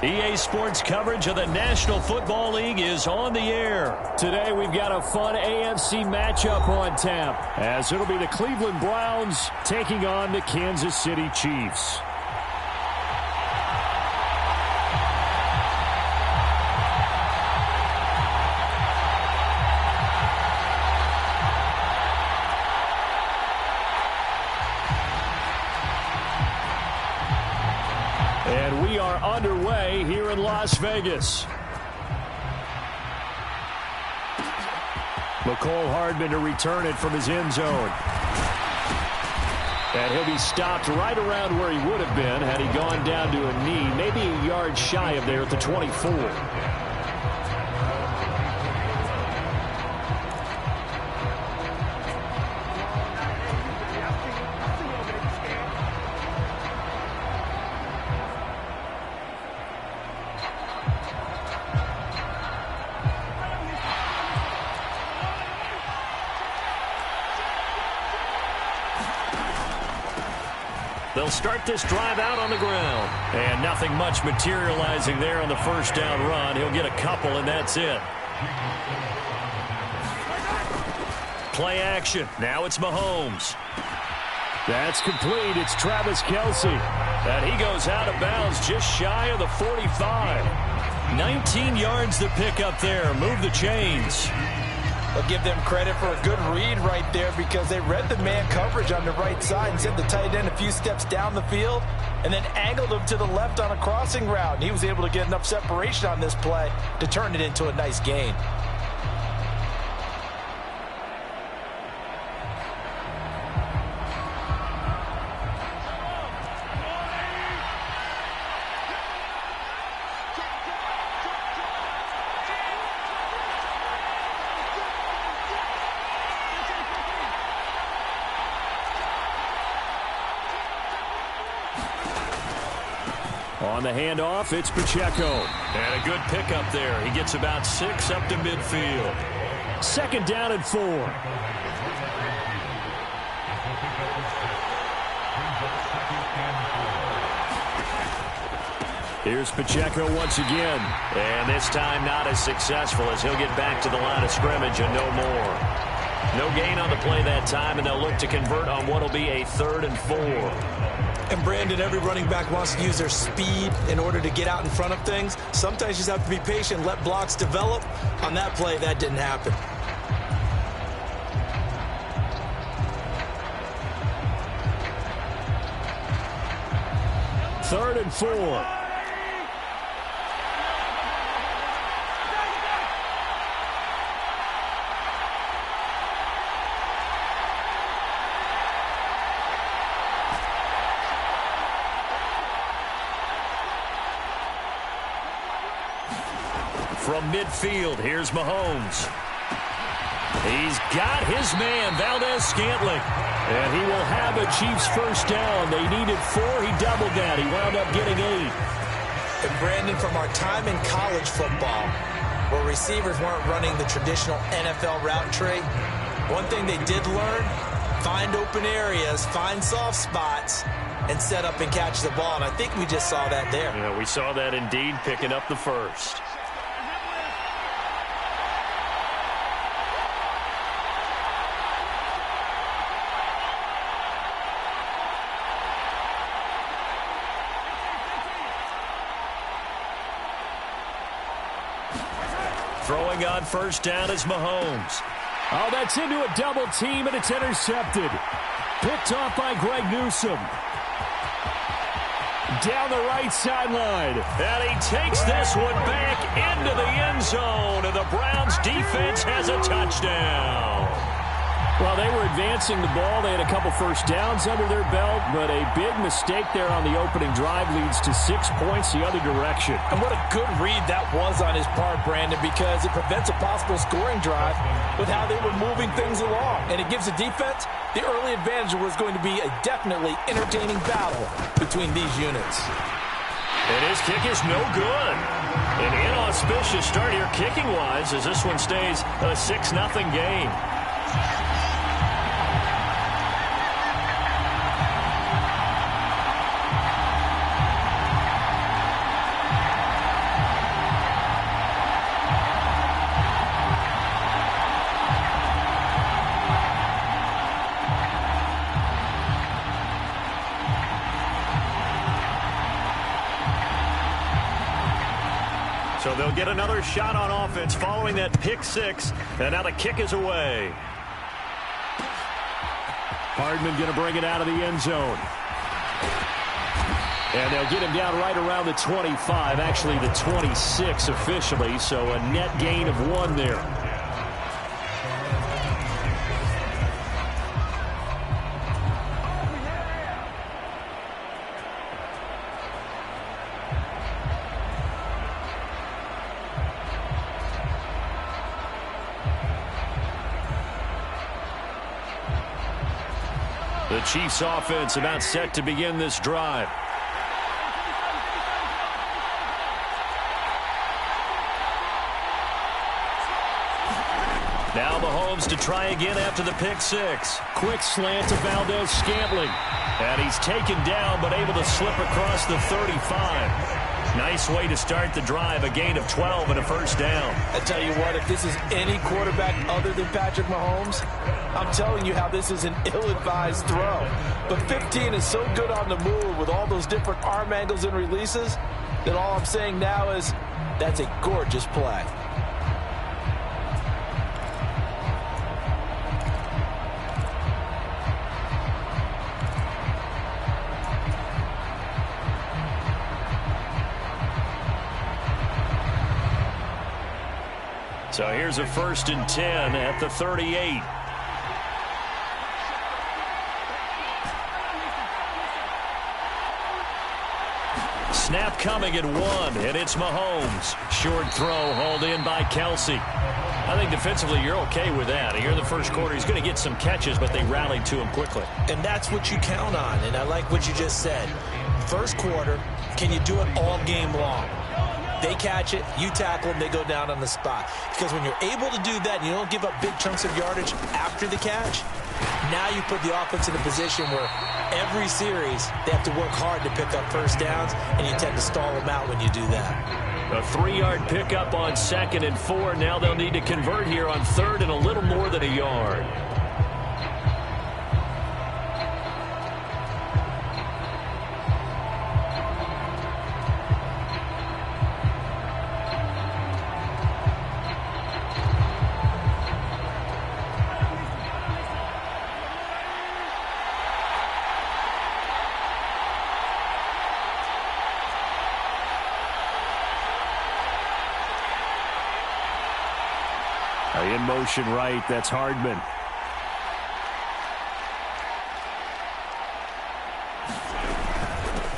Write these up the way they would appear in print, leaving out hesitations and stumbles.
EA Sports coverage of the National Football League is on the air. Today we've got a fun AFC matchup on tap, as it'll be the Cleveland Browns taking on the Kansas City Chiefs. And we are underway here in Las Vegas. McCole Hardman to return it from his end zone. And he'll be stopped right around where he would have been had he gone down to a knee, maybe a yard shy of there at the 24. They'll start this drive out on the ground. And nothing much materializing there on the first down run. He'll get a couple, and that's it. Play action. Now it's Mahomes. That's complete. It's Travis Kelce. And he goes out of bounds just shy of the 45. 19 yards to pick up there. Move the chains. I'll give them credit for a good read right there because they read the man coverage on the right side and sent the tight end a few steps down the field and then angled him to the left on a crossing route. And he was able to get enough separation on this play to turn it into a nice gain. On the handoff, it's Pacheco. And a good pickup there. He gets about 6 up to midfield. Second down and 4. Here's Pacheco once again. And this time not as successful as he'll get back to the line of scrimmage and no more. No gain on the play that time, and they'll look to convert on what will be a 3rd and 4. And Brandon, every running back wants to use their speed in order to get out in front of things. Sometimes you just have to be patient, let blocks develop. On that play, that didn't happen. Third and 4. From midfield, here's Mahomes. He's got his man, Valdez-Scantling. And he will have a Chiefs first down. They needed 4. He doubled that. He wound up getting 8. And Brandon, from our time in college football, where receivers weren't running the traditional NFL route tree, one thing they did learn, find open areas, find soft spots, and set up and catch the ball. And I think we just saw that there. Yeah, we saw that indeed, picking up the first. Throwing on first down is Mahomes. Oh, that's into a double team, and it's intercepted. Picked off by Greg Newsome. Down the right sideline. And he takes this one back into the end zone, and the Browns defense has a touchdown. Well, they were advancing the ball. They had a couple first downs under their belt, but a big mistake there on the opening drive leads to 6 points the other direction. And what a good read that was on his part, Brandon, because it prevents a possible scoring drive with how they were moving things along. And it gives the defense the early advantage. Was going to be a definitely entertaining battle between these units. And his kick is no good. An inauspicious start here kicking-wise as this one stays a 6-0 game. So they'll get another shot on offense following that pick six. And now the kick is away. Hardman going to bring it out of the end zone. And they'll get him down right around the 25, actually the 26 officially, so a net gain of 1 there. The Chiefs offense about set to begin this drive. Now Mahomes to try again after the pick six. Quick slant to Valdez-Scantling. And he's taken down but able to slip across the 35. Nice way to start the drive, a gain of 12 and a first down. I tell you what, if this is any quarterback other than Patrick Mahomes, I'm telling you how this is an ill-advised throw. But 15 is so good on the move with all those different arm angles and releases that all I'm saying now is that's a gorgeous play. So here's a 1st and 10 at the 38. Snap coming at 1, and it's Mahomes. Short throw hauled in by Kelsey. I think defensively you're okay with that. Here in the first quarter, he's going to get some catches, but they rallied to him quickly. And that's what you count on, and I like what you just said. First quarter, can you do it all game long? They catch it, you tackle them, they go down on the spot. Because when you're able to do that and you don't give up big chunks of yardage after the catch, now you put the offense in a position where every series they have to work hard to pick up first downs, and you tend to stall them out when you do that. A 3-yard pickup on 2nd and 4. Now they'll need to convert here on 3rd and a little more than a yard. In motion right, that's Hardman.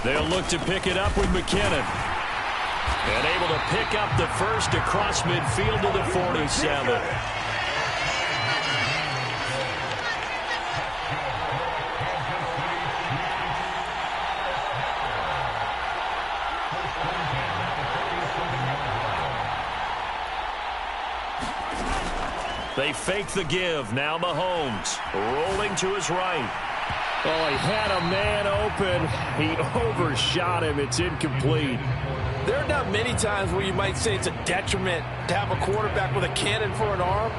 They'll look to pick it up with McKinnon. And able to pick up the first across midfield to the 47. They fake the give. Now Mahomes rolling to his right. Oh, he had a man open. He overshot him. It's incomplete. There are not many times where you might say it's a detriment to have a quarterback with a cannon for an arm,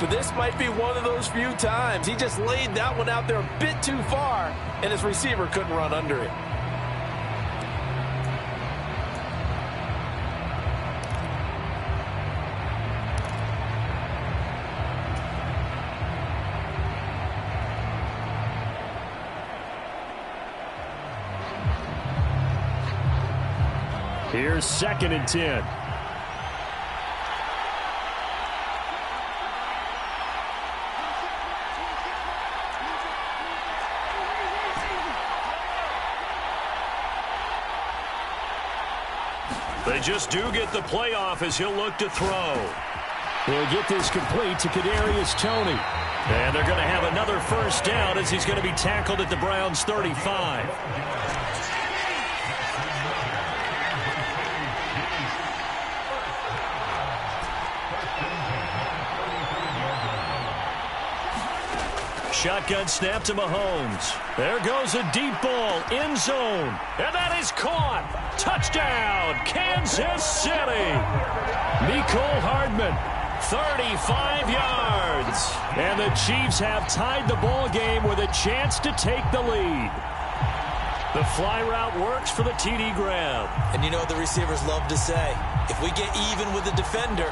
but this might be one of those few times. He just laid that one out there a bit too far, and his receiver couldn't run under it. Here's 2nd and 10. They just do get the playoff as he'll look to throw. He'll get this complete to Kadarius Toney. And they're going to have another first down as he's going to be tackled at the Browns' 35. Shotgun snap to Mahomes. There goes a deep ball, end zone. And that is caught. Touchdown, Kansas City. Mecole Hardman, 35 yards. And the Chiefs have tied the ball game with a chance to take the lead. The fly route works for the TD grab. And you know what the receivers love to say? If we get even with the defender,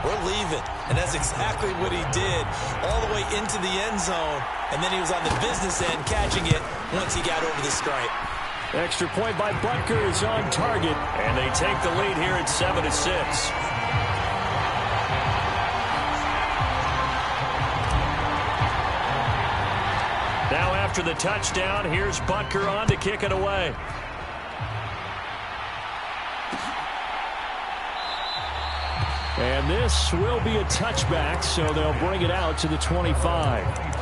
we're leaving. And that's exactly what he did all the way into the end zone. And then he was on the business end catching it once he got over the stripe. Extra point by Butker is on target. And they take the lead here at 7-6. Now after the touchdown, here's Butker on to kick it away. And this will be a touchback, so they'll bring it out to the 25.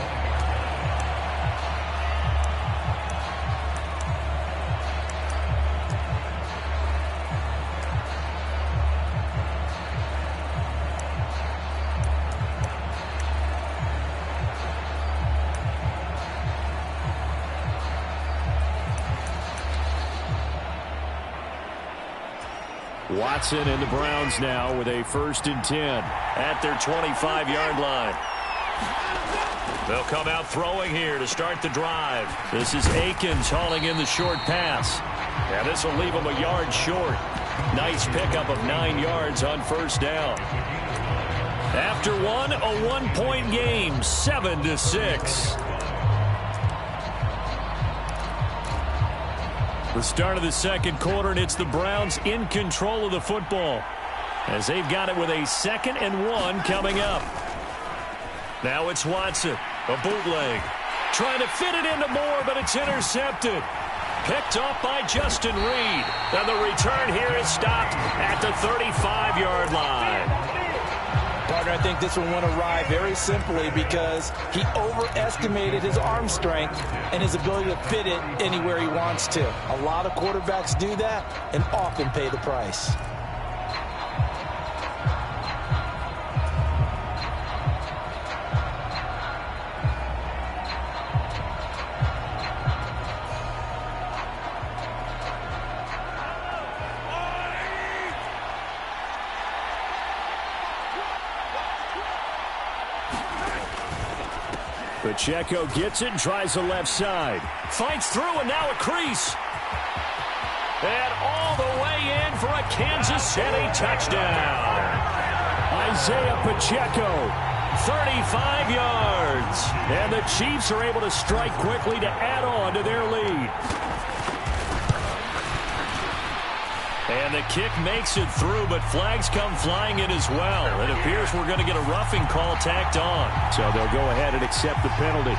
Watson and the Browns now with a 1st and 10 at their 25-yard line. They'll come out throwing here to start the drive. This is Akins hauling in the short pass. And this will leave him a yard short. Nice pickup of 9 yards on 1st down. After one, a one-point game, 7-6. The start of the second quarter, and it's the Browns in control of the football as they've got it with a 2nd and 1 coming up. Now it's Watson, a bootleg, trying to fit it into Moore, but it's intercepted. Picked off by Justin Reed. And the return here is stopped at the 35-yard line. Partner, I think this one went awry very simply because he overestimated his arm strength and his ability to fit it anywhere he wants to. A lot of quarterbacks do that and often pay the price. Pacheco gets it and tries the left side. Fights through and now a crease. And all the way in for a Kansas City touchdown. Isaiah Pacheco, 35 yards. And the Chiefs are able to strike quickly to add on to their lead. And the kick makes it through, but flags come flying in as well. It appears we're going to get a roughing call tacked on. So they'll go ahead and accept the penalty.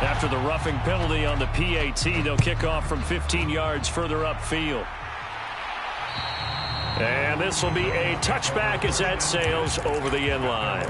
After the roughing penalty on the PAT, they'll kick off from 15 yards further upfield. And this will be a touchback as that sails over the end line.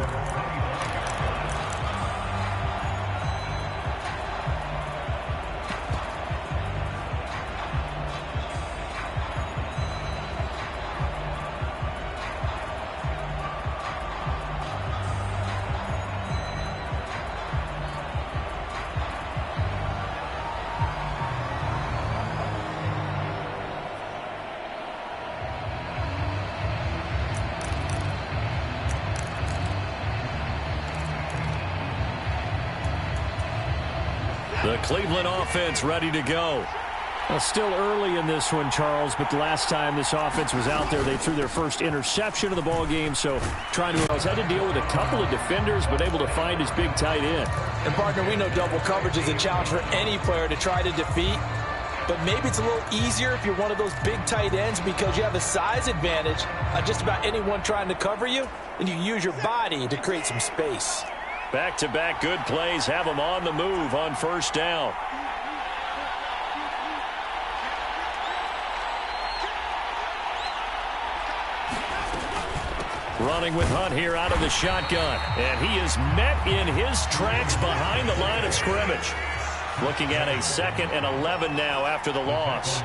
The Cleveland offense ready to go. Well, still early in this one, Charles, but the last time this offense was out there, they threw their first interception of the ball game, so trying to had to deal with a couple of defenders, but able to find his big tight end. And, partner, we know double coverage is a challenge for any player to try to defeat, but maybe it's a little easier if you're one of those big tight ends because you have a size advantage on just about anyone trying to cover you, and you use your body to create some space. Back-to-back good plays have them on the move on 1st down. Running with Hunt here out of the shotgun. And he is met in his tracks behind the line of scrimmage. Looking at a 2nd and 11 now after the loss.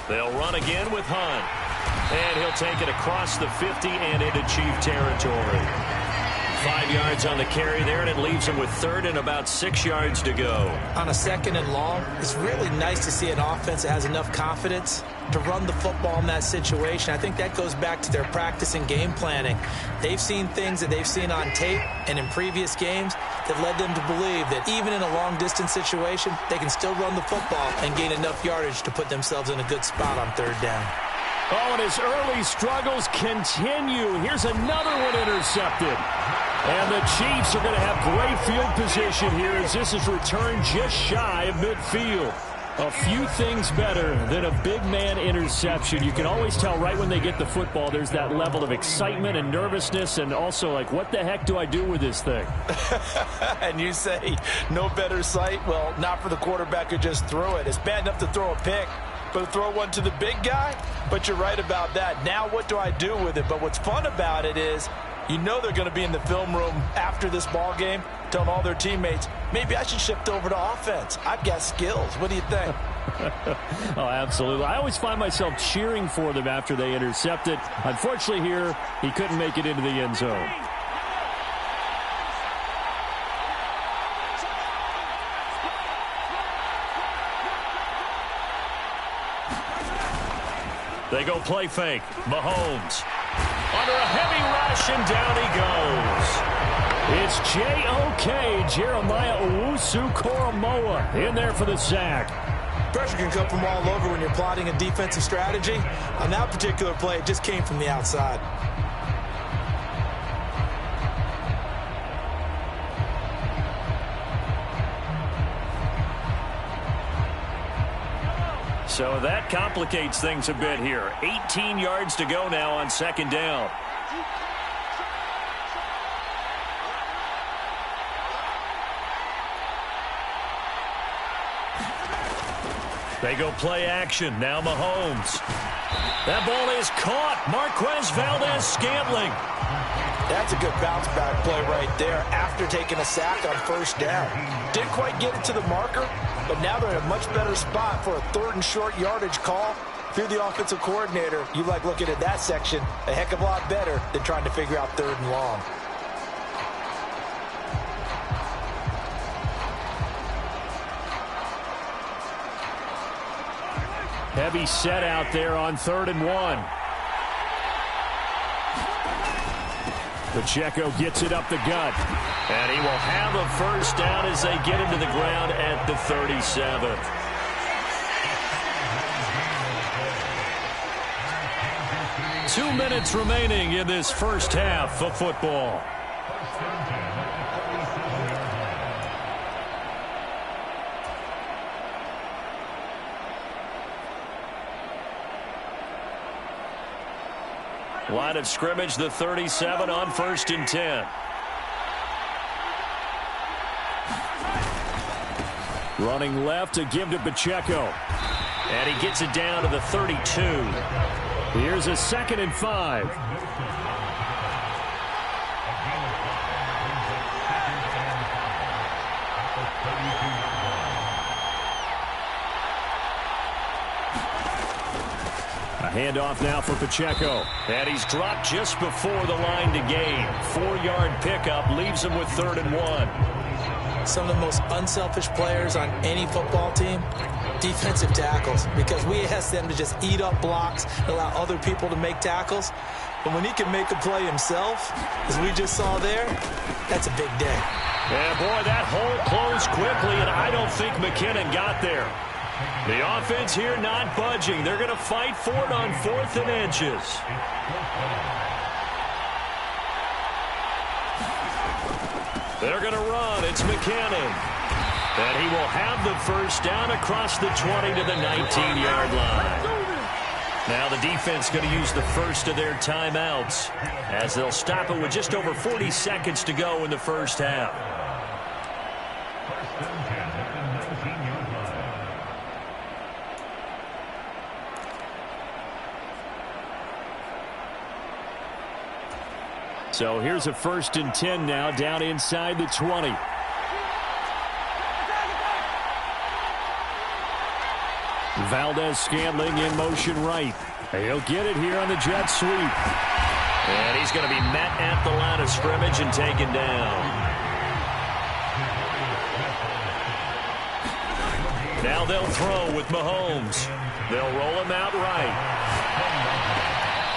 They'll run again with Hunt. And he'll take it across the 50 and into Chief territory. 5 yards on the carry there, and it leaves him with third and about 6 yards to go. On a 2nd and long, it's really nice to see an offense that has enough confidence to run the football in that situation. I think that goes back to their practice and game planning. They've seen things that they've seen on tape and in previous games that led them to believe that even in a long-distance situation, they can still run the football and gain enough yardage to put themselves in a good spot on 3rd down. Oh, and his early struggles continue. Here's another one intercepted. And the Chiefs are going to have great field position here as this is returned just shy of midfield. A few things better than a big man interception. You can always tell right when they get the football, there's that level of excitement and nervousness and also like, what the heck do I do with this thing? And you say no better sight? Well, not for the quarterback who just threw it. It's bad enough to throw a pick, but to throw one to the big guy? But you're right about that. Now what do I do with it? But what's fun about it is you know they're going to be in the film room after this ball game telling all their teammates, maybe I should shift over to offense. I've got skills. What do you think? Oh, absolutely. I always find myself cheering for them after they intercept it. Unfortunately here, he couldn't make it into the end zone. They go play fake. Mahomes under a heavy rush, and down he goes. It's J.O.K. Jeremiah Owusu-Koramoah in there for the sack. Pressure can come from all over when you're plotting a defensive strategy. On that particular play, it just came from the outside. So that complicates things a bit here. 18 yards to go now on 2nd down. They go play action. Now Mahomes. That ball is caught. Marquez Valdez-Scantling. That's a good bounce back play right there after taking a sack on 1st down. Didn't quite get it to the marker, but now they're in a much better spot for a 3rd and short yardage call. If you're the offensive coordinator, you like looking at that section a heck of a lot better than trying to figure out 3rd and long. Heavy set out there on 3rd and 1. Pacheco gets it up the gut. And he will have a 1st down as they get him to the ground at the 37th. Two minutes remaining in this first half of football. Line of scrimmage, the 37 on 1st and 10. Running left to give to Pacheco. And he gets it down to the 32. Here's a 2nd and 5. A handoff now for Pacheco. And he's dropped just before the line to gain. 4-yard pickup leaves him with 3rd and 1. Some of the most unselfish players on any football team, defensive tackles, because we ask them to just eat up blocks and allow other people to make tackles. But when he can make a play himself, as we just saw there, that's a big day. And boy, that hole closed quickly, and I don't think McKinnon got there. The offense here not budging. They're going to fight for it on 4th and inches. They're going to run. It's McKinnon. And he will have the 1st down across the 20 to the 19-yard line. Now the defense going to use the first of their timeouts as they'll stop it with just over 40 seconds to go in the first half. So here's a 1st and 10 now down inside the 20. Valdez-Scantling in motion right. He'll get it here on the jet sweep. And he's going to be met at the line of scrimmage and taken down. Now they'll throw with Mahomes. They'll roll him out right.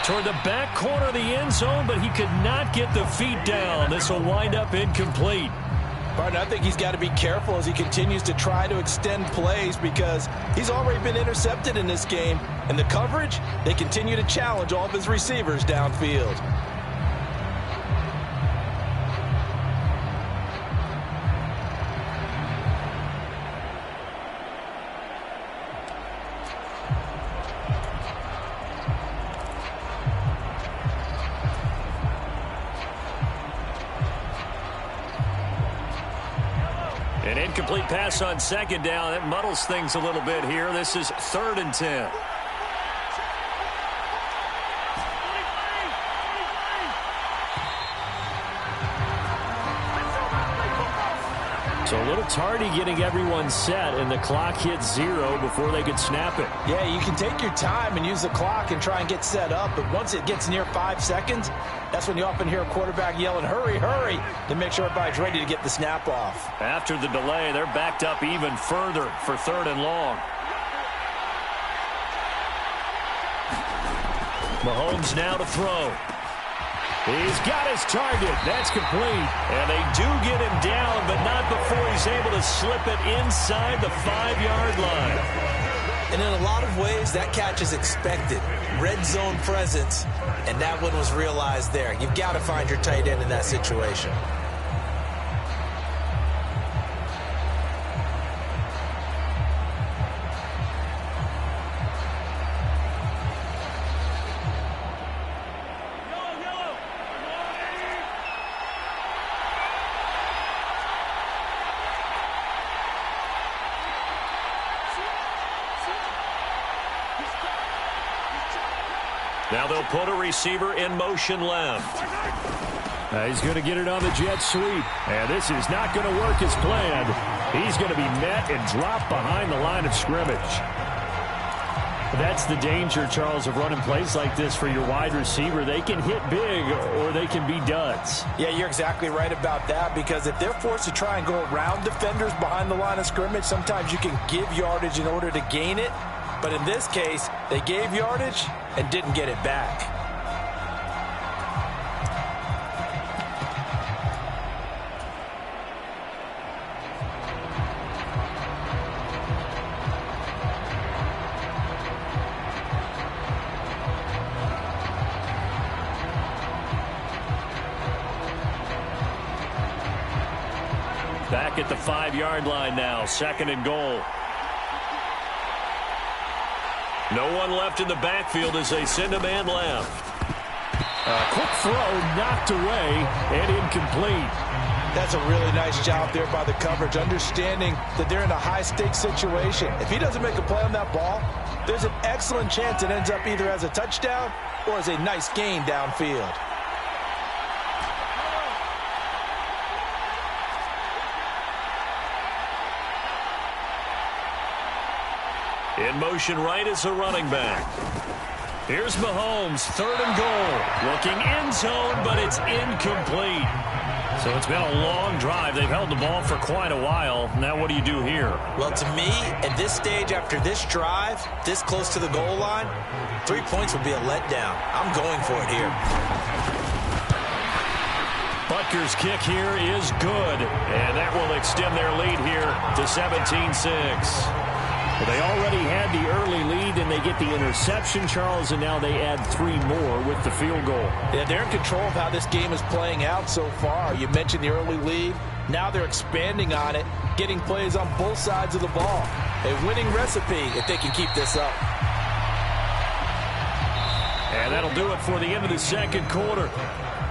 Toward the back corner of the end zone, but he could not get the feet down. This will wind up incomplete. Martin, I think he's got to be careful as he continues to try to extend plays because he's already been intercepted in this game. And the coverage, they continue to challenge all of his receivers downfield. An incomplete pass on second down. That muddles things a little bit here. This is 3rd and 10. So a little tardy getting everyone set, and the clock hits 0 before they could snap it. Yeah, you can take your time and use the clock and try and get set up, but once it gets near 5 seconds, that's when you often hear a quarterback yelling, hurry, hurry, to make sure everybody's ready to get the snap off. After the delay, they're backed up even further for 3rd and long. Mahomes now to throw. He's got his target. That's complete. And they do get him down, but not before he's able to slip it inside the 5-yard line. And in a lot of ways, that catch is expected. Red zone presence, and that one was realized there. You've got to find your tight end in that situation. Now they'll put a receiver in motion left. He's going to get it on the jet sweep. And this is not going to work as planned. He's going to be met and dropped behind the line of scrimmage. That's the danger, Charles, of running plays like this for your wide receiver. They can hit big or they can be duds. Yeah, you're exactly right about that, because if they're forced to try and go around defenders behind the line of scrimmage, sometimes you can give yardage in order to gain it. But in this case, they gave yardage and didn't get it back. Back at the 5-yard line now, 2nd and goal. No one left in the backfield as they send a man left. Quick throw knocked away and incomplete. That's a really nice job there by the coverage, understanding that they're in a high-stakes situation. If he doesn't make a play on that ball, there's an excellent chance it ends up either as a touchdown or as a nice gain downfield. In motion right is a running back. Here's Mahomes, 3rd and goal. Looking end zone, but it's incomplete. So it's been a long drive. They've held the ball for quite a while. Now what do you do here? Well, to me, at this stage after this drive, this close to the goal line, 3 points would be a letdown. I'm going for it here. Butker's kick here is good. And that will extend their lead here to 17-6. Well, they already had the early lead, and they get the interception, Charles, and now they add 3 more with the field goal. Yeah, they're in control of how this game is playing out so far. You mentioned the early lead. Now they're expanding on it, getting plays on both sides of the ball. A winning recipe if they can keep this up. And that'll do it for the end of the 2nd quarter.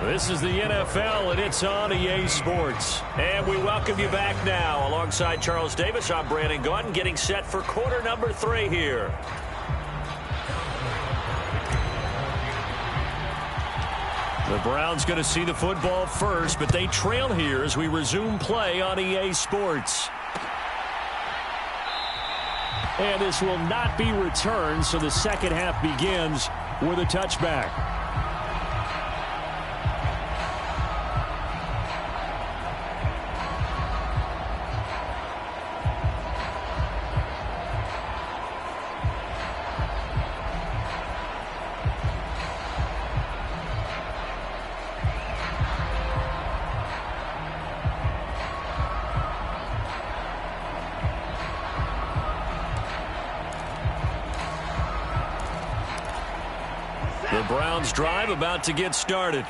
This is the NFL, and it's on EA Sports. And we welcome you back now. Alongside Charles Davis, I'm Brandon Gaudin, getting set for quarter number 3 here. The Browns going to see the football first, but they trail here as we resume play on EA Sports. And this will not be returned, so the second half begins with a touchback. The Browns drive about to get started.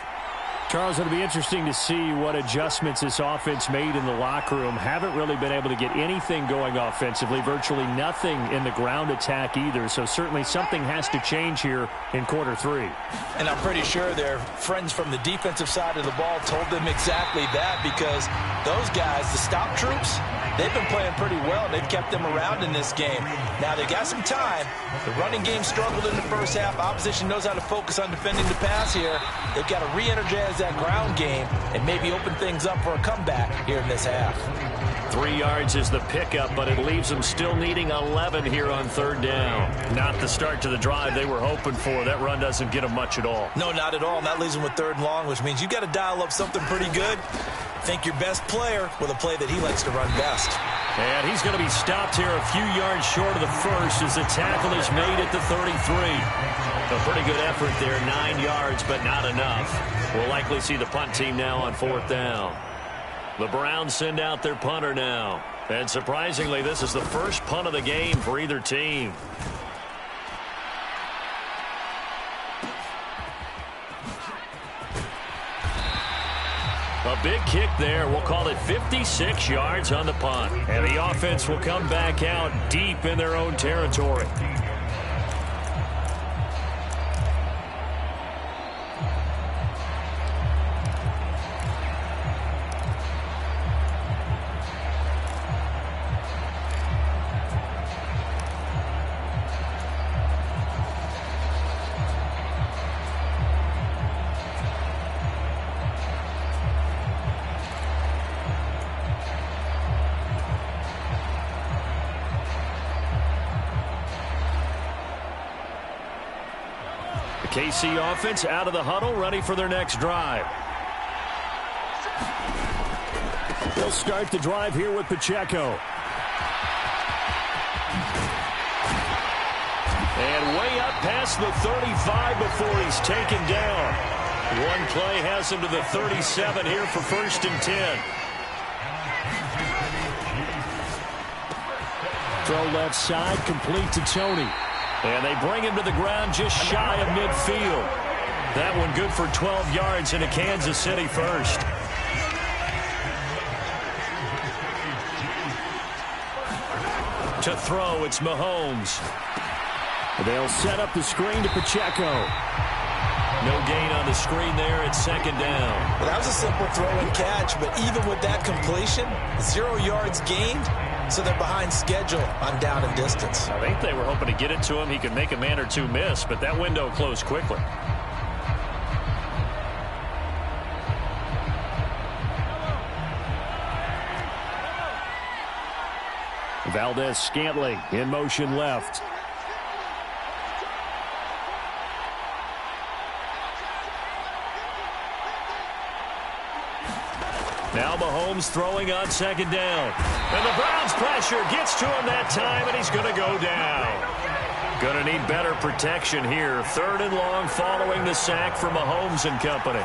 Charles, it'll be interesting to see what adjustments this offense made in the locker room. Haven't really been able to get anything going offensively, virtually nothing in the ground attack either. So certainly something has to change here in quarter three. And I'm pretty sure their friends from the defensive side of the ball told them exactly that, because those guys, the stop troops, they've been playing pretty well. They've kept them around in this game. Now they got some time. The running game struggled in the first half. Opposition knows how to focus on defending the pass here. They've got to re-energize that ground game and maybe open things up for a comeback here in this half. 3 yards is the pickup, but it leaves them still needing 11 here on third down. Not the start to the drive they were hoping for. That run doesn't get them much at all. No, not at all. And that leaves them with third and long, which means you got to dial up something pretty good. Think your best player with a play that he likes to run best. And he's going to be stopped here a few yards short of the first as the tackle is made at the 33. A pretty good effort there, 9 yards, but not enough. We'll likely see the punt team now on fourth down. The Browns send out their punter now. And surprisingly, this is the first punt of the game for either team. A big kick there. We'll call it 56 yards on the punt. And the offense will come back out deep in their own territory. KC offense out of the huddle, ready for their next drive. They'll start the drive here with Pacheco. And way up past the 35 before he's taken down. One play has him to the 37 here for 1st and 10. Throw left side, complete to Tony. And they bring him to the ground just shy of midfield. That one good for 12 yards into Kansas City first. To throw, it's Mahomes. They'll set up the screen to Pacheco. No gain on the screen there. It's 2nd down. Well, that was a simple throw and catch, but even with that completion, 0 yards gained. So they're behind schedule on down and distance. I think they were hoping to get it to him. He could make a man or two miss, but that window closed quickly. Valdez-Scantling in motion left. Now Mahomes throwing on 2nd down. And the Browns pressure gets to him that time, and he's going to go down. Going to need better protection here. 3rd and long following the sack for Mahomes and company.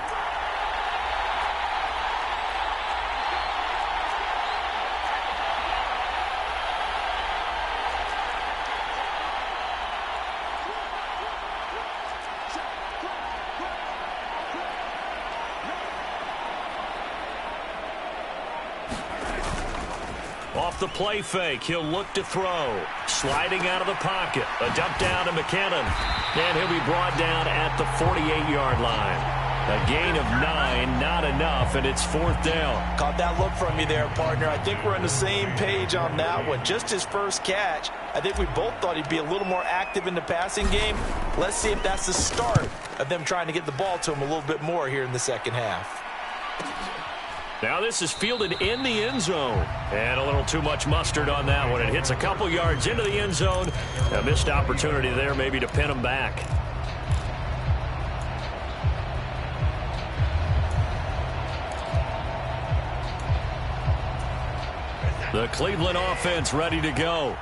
Off the play fake, he'll look to throw. Sliding out of the pocket. A dump down to McKinnon. And he'll be brought down at the 48-yard line. A gain of 9, not enough, and it's 4th down. Caught that look from you there, partner. I think we're on the same page on that one. Just his first catch. I think we both thought he'd be a little more active in the passing game. Let's see if that's the start of them trying to get the ball to him a little bit more here in the second half. Now this is fielded in the end zone. And a little too much mustard on that one. It hits a couple yards into the end zone. A missed opportunity there maybe to pin him back. The Cleveland offense ready to go.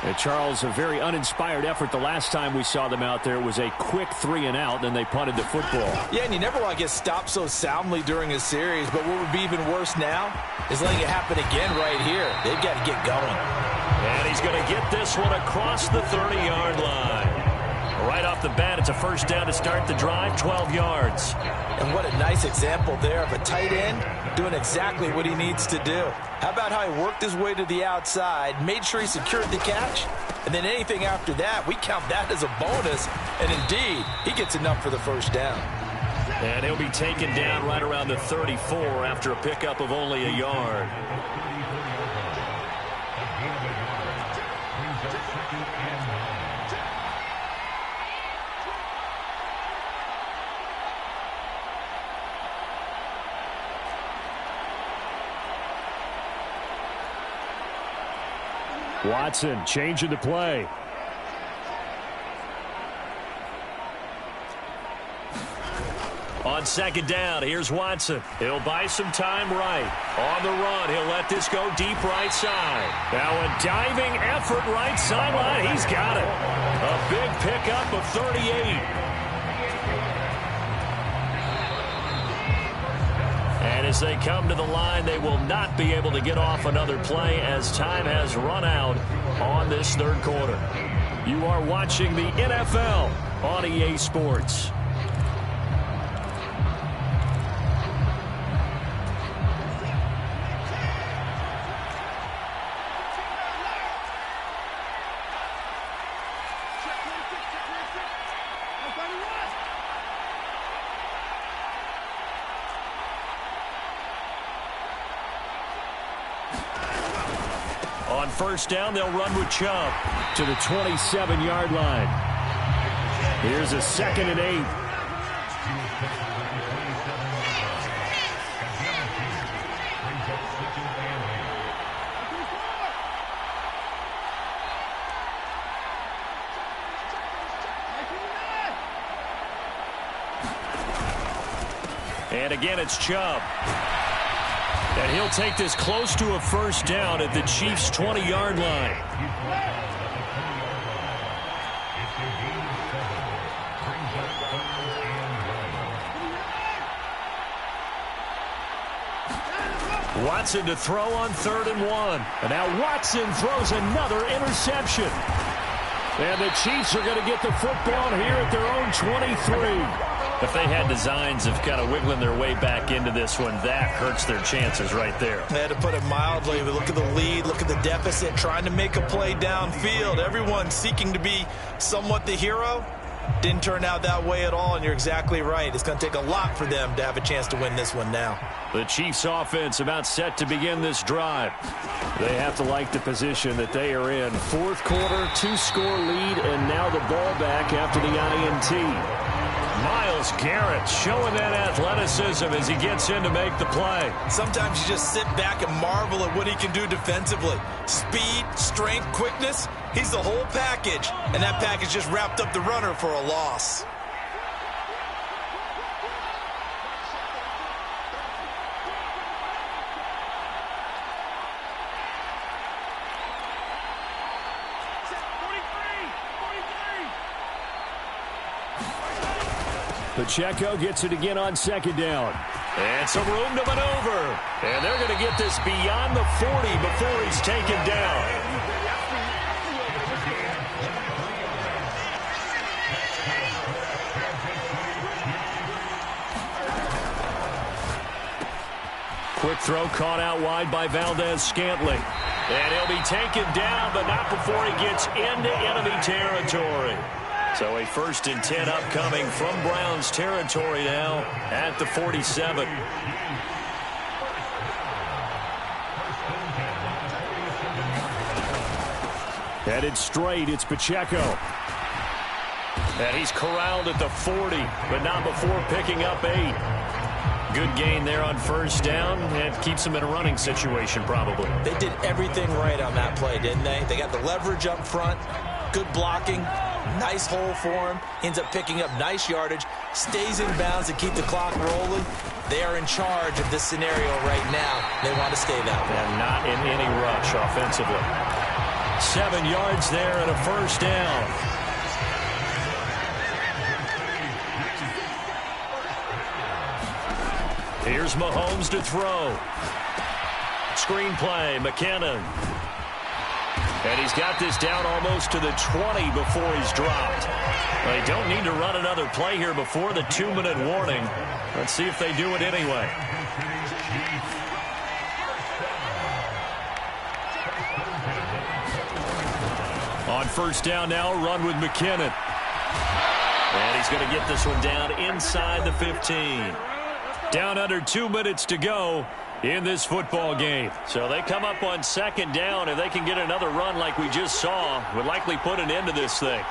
And Charles, a very uninspired effort the last time we saw them out there. It was a quick 3-and-out, then they punted the football. Yeah, and you never want to get stopped so soundly during a series, but what would be even worse now is letting it happen again right here. They've got to get going. And he's going to get this one across the 30-yard line. Right off the bat, it's a first down to start the drive, 12 yards. And what a nice example there of a tight end doing exactly what he needs to do. How about how he worked his way to the outside, made sure he secured the catch, and then anything after that, we count that as a bonus. And indeed, he gets enough for the first down. And he'll be taken down right around the 34 after a pickup of only a yard. Watson changing the play. On second down, here's Watson. He'll buy some time right. On the run, he'll let this go deep right side. Now a diving effort right sideline. He's got it. A big pickup of 38. And as they come to the line, they will not be able to get off another play as time has run out on this third quarter. You are watching the NFL on EA Sports. On first down, they'll run with Chubb to the 27-yard line. Here's a 2nd and 8. And again, it's Chubb. And he'll take this close to a first down at the Chiefs' 20-yard line. Watson to throw on 3rd and 1. And now Watson throws another interception. And the Chiefs are going to get the football here at their own 23. If they had designs of kind of wiggling their way back into this one, that hurts their chances right there. They had to put it mildly. Look at the lead, look at the deficit, trying to make a play downfield. Everyone seeking to be somewhat the hero. Didn't turn out that way at all, and you're exactly right. It's going to take a lot for them to have a chance to win this one now. The Chiefs offense about set to begin this drive. They have to like the position that they are in. Fourth quarter, 2-score lead, and now the ball back after the INT. Myles Garrett showing that athleticism as he gets in to make the play. Sometimes you just sit back and marvel at what he can do defensively. Speed, strength, quickness, he's the whole package. And that package just wrapped up the runner for a loss. Pacheco gets it again on 2nd down. And some room to maneuver. And they're going to get this beyond the 40 before he's taken down. Quick throw caught out wide by Valdez-Scantling. And he'll be taken down, but not before he gets into enemy territory. So a 1st and 10 upcoming from Browns territory now at the 47. Headed straight, it's Pacheco. And he's corralled at the 40, but not before picking up 8. Good gain there on first down, and keeps him in a running situation probably. They did everything right on that play, didn't they? They got the leverage up front, good blocking, nice hole for him, ends up picking up nice yardage, stays in bounds and keep the clock rolling, they are in charge of this scenario right now. They want to stay that way. And not in any rush offensively. 7 yards there and a first down. Here's Mahomes to throw. Screenplay, McKinnon. And he's got this down almost to the 20 before he's dropped. They don't need to run another play here before the 2-minute warning. Let's see if they do it anyway. On first down now, run with McKinnon. And he's going to get this one down inside the 15. Down under 2 minutes to go in this football game. So they come up on second down. If they can get another run like we just saw, would likely put an end to this thing.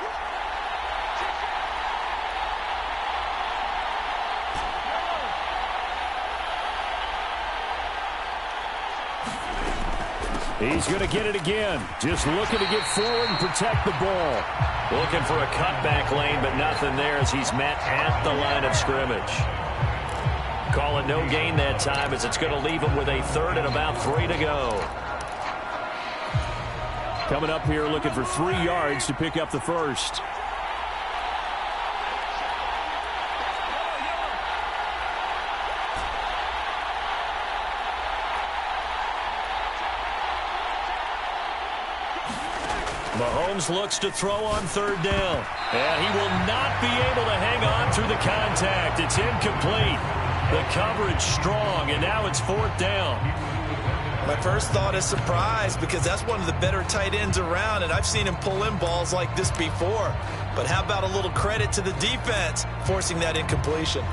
He's going to get it again. Just looking to get forward and protect the ball. Looking for a cutback lane, but nothing there as he's met at the line of scrimmage. Call it no gain that time as it's going to leave him with a third and about 3 to go. Coming up here looking for 3 yards to pick up the first. Mahomes looks to throw on third down. And he will not be able to hang on through the contact. It's incomplete. The coverage strong, and now it's fourth down. My first thought is surprise because that's one of the better tight ends around, and I've seen him pull in balls like this before. But how about a little credit to the defense forcing that incompletion?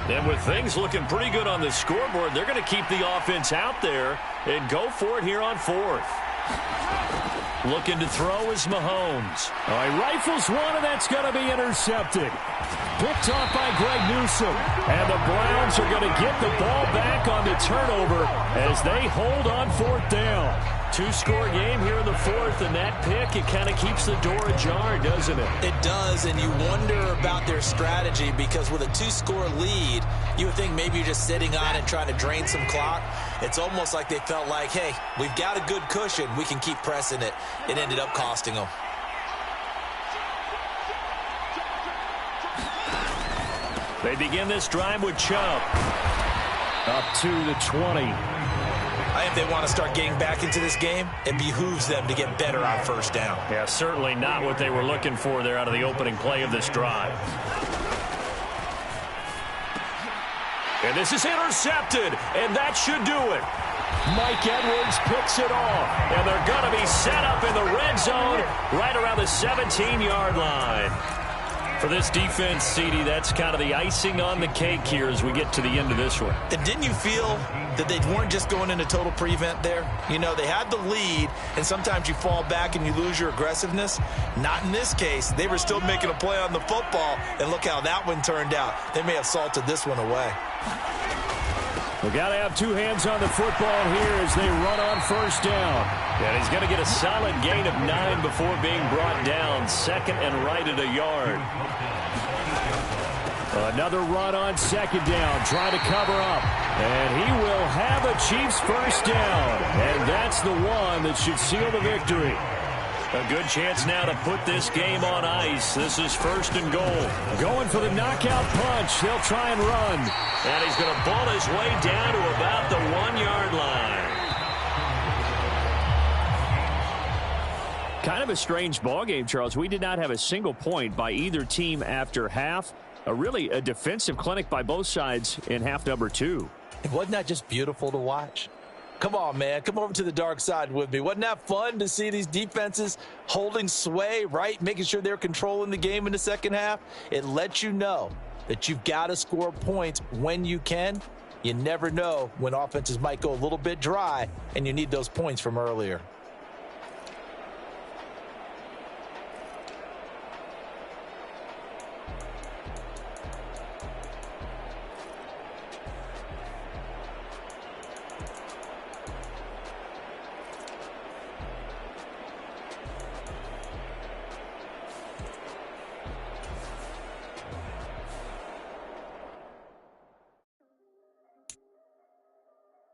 And with things looking pretty good on the scoreboard, they're going to keep the offense out there and go for it here on fourth. Looking to throw is Mahomes. He rifles one, and that's going to be intercepted. Picked off by Greg Newsome. And the Browns are going to get the ball back on the turnover as they hold on fourth down. 2-score game here in the fourth, and that pick, it kind of keeps the door ajar, doesn't it? It does, and you wonder about their strategy because with a 2-score lead, you would think maybe you're just sitting on it trying to drain some clock. It's almost like they felt like, hey, we've got a good cushion. We can keep pressing it. It ended up costing them. They begin this drive with Chubb. Up to the 20. I think they want to start getting back into this game. It behooves them to get better on first down. Yeah, certainly not what they were looking for there out of the opening play of this drive. And this is intercepted, and that should do it. Mike Edwards picks it off, and they're going to be set up in the red zone right around the 17-yard line. For this defense, CD, that's kind of the icing on the cake here as we get to the end of this one. And didn't you feel that they weren't just going into total prevent there? You know, they had the lead, and sometimes you fall back and you lose your aggressiveness. Not in this case. They were still making a play on the football, and look how that one turned out. They may have salted this one away. We got to have 2 hands on the football here as they run on first down. And he's going to get a solid gain of 9 before being brought down. Second and right at a yard. Another run on second down, trying to cover up. And he will have a Chiefs first down. And that's the one that should seal the victory. A good chance now to put this game on ice. This is first and goal. Going for the knockout punch. They'll try and run. And he's going to ball his way down to about the 1-yard line. Kind of a strange ball game, Charles. We did not have a single point by either team after half. Really a defensive clinic by both sides in half number 2. Wasn't that just beautiful to watch? Come on, man. Come over to the dark side with me. Wasn't that fun to see these defenses holding sway, right? Making sure they're controlling the game in the second half. It lets you know that you've got to score points when you can. You never know when offenses might go a little bit dry, and you need those points from earlier.